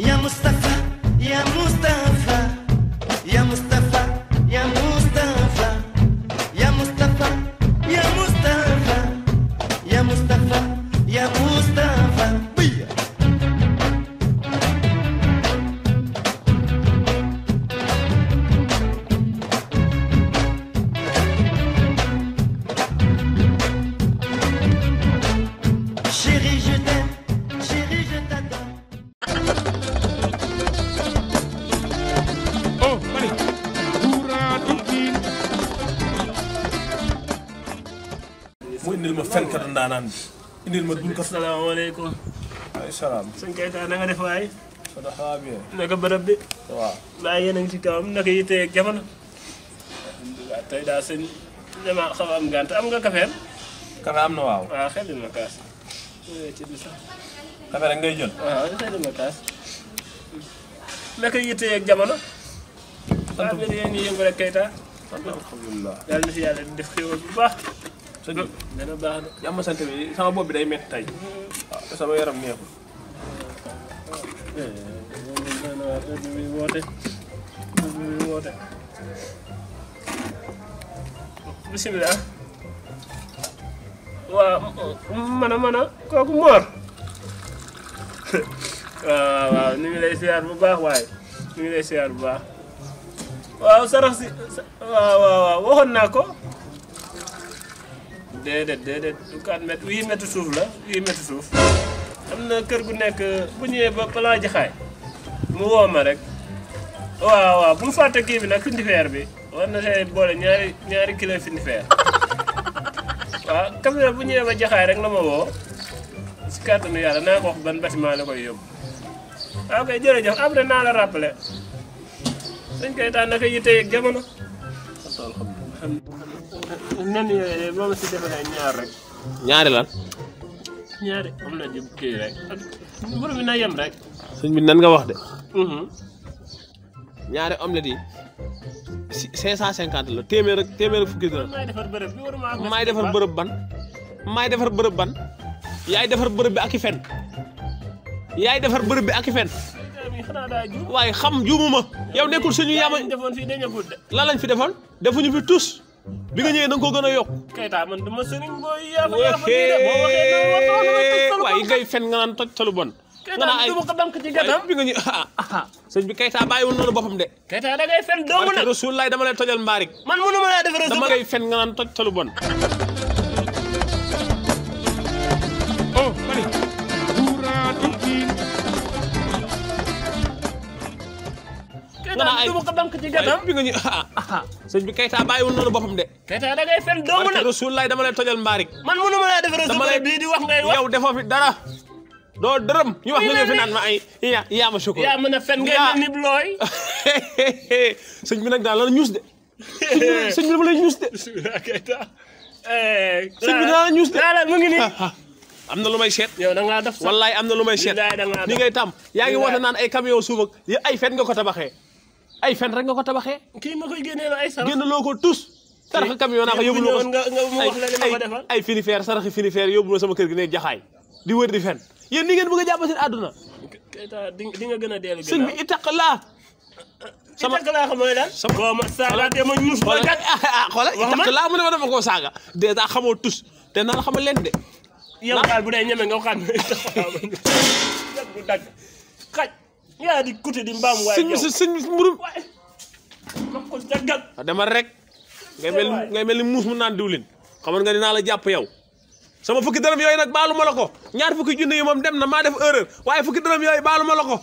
Ya Mustafa, ya Mustafa, ya Mustafa, ya Mustafa, ya Mustafa, ya Mustafa, ya Mustafa, ya Mustafa. Bia. Chérie, je t'aime, chérie, je t'adore. Oh, bari. Buuratul diin. mu indil ma fenkat ndaanaan bi indil ma dul ko. salaamaaleykum. ay salaam. sëñ Keita na nga def waay. ça va bien. naka bërëb bi. waaw. mbaa yéen a ngi ci kawam naka yitte ak jamono. alhamdulilah tey daal sëñ dama xaw a am gànt am nga kafeel. kafe am na waaw. waaw xel ma kaas. ci bi sax. kafe rek ngay jël. waaw xel ma kaas. naka yitte ak jamono. sant bi yéen ñi yëngu rek Keita. alhamdulilah. yàlla na fi yàlla di def xéwal bu baax. sëñ bi dana baax de. jàmm sant bi sama bopp bi day métti tey. waaw te sama yaram neexul. bi woote bi woote bisimilah waaw mën a kooku Mor waaw ñu ngi lay siyaar bu baax waaye ñu ngi lay siyaar bu baax waaw sarax si waaw waxoon naa ko déedéet du 4 mètres 8 mètres suuf la 8 mètres suuf am na kër gu nekk bu ñëwee ba balaa jaxaay mu woo ma rek waaw bu mu fàtte kii bi nag findifeer bi war na see boole ñaari kilo findifeer waaw café bu ñëwee ba jaxaay rek la ma woo si kàttanu yàlla naa ko wax ban bâtiment la koy yóbbu waaw kay jërëjëf après naa la rappelé dañ koy taan naka yitte ak jamono nen yooyu moom si defalee ñaar rek ñaari lan. ñaari am na jub kii rek ak mburu mi na yem rek sëñ bi nan nga wax de. ñaari omelette yi 550 la téeméer ak fukki dërëm. maay defar bërëb bi waruma am maay defar bërëb ban. maay defar bërëb ban. yaay defar bërëb bi ak i fen. yaay defar bërëb bi ak i fen. xanaa daa juum waaye xam juumuma. yow nekkul suñu yaama. defoon fii dañu gudd de lan lañ fi defoon. defuñu fi tus. bi nga ñëwee da nga ko gën a yokk. Keita man dama sëriñ booy yaa fa nii de boo waxee dama waaye ngay fen nga naan toj sa lu bon. Keita duma ko dank ci gàttam bi nga ñu sëñ bi Keita bàyyiwul noonu boppam de. Keita da ngay fen doomu nag Rasulullah dama lay tojal mbaarik. man mënu ma laa defar dama ngay fen nga naan toj sa lu bon. Oh, bari. Buuratul diin. Keita duma ko dank ci gàttam bi nga ñu sëñ bi Keita bàyyiwul noonu boppam de. Keita da ngay fen doomu nag Rasulullah dama lay tojal mbaarik. man mënu ma laa defar dama lay bii di wax ngay wax yow defoo fi dara. doo dërëm ñu wax nga ñëw fi naan ma ay yaa ma sukkur. yaa mën a fen ngay mel ni looy sëñ bi nag daal la ñuus de. sëñ bi dama lay ñuus de. Keita sëñ bi dana la ñuus de. daal mu ngi nii am na lu may seet. yow da ngaa def sax wallaay am na lu may seet. billaay da ngaa ni ngay tam yaa ngi woote naan ay camion suuf ak ay fen nga ko tabaxee. ay fen rek nga ko tabaxee. kii ma koy génnee ay sarax génn loo ko tous. saraxi camion naa ko yóbbu loo ko nga mu wax la li ma ko defal ay finifeer saraxi finifeer yóbbu ma sama kër gi ne jaxaay di wër di fen yéen ni ngeen bëgg a jàpp seen àdduna. Keita di nga gën a dellu sëñ bi ittaqlaa. sama ittaqlaa xam mooy lan. boo ma saagaatee ma ñuus ba gat. xoolal ittaqlaa mu ne ma dama koo saaga. dèjà xamoo tus te naa la xamal leen de. yow daal bu dee ñeme nga xam ne ittaqlaa ma ñuus bu dagg xaj yaa di kuti di mbaam waaye yow sëñ bi mburu waaye ma ko daggal. demal rek ngay mel ni muus mu naan diwlin xamal nga dinaa la jàpp yow. sama fukki dërëm yooyu nag baalu ma la ko ñaar fukki junni yi moom dem na maa def erreur waaye fukki dërëm yooyu baalu ma la ko.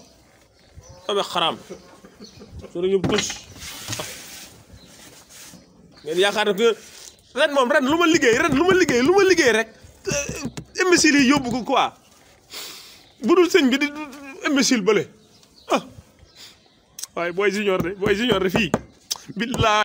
sama xaram suñu tus ngeen yaakaar ne ren moom ren lu ma liggéey rek imbécile yi yóbbu ko quoi bu dul sëñ bi di imbécile bële ah waaye booy junior de fii billaay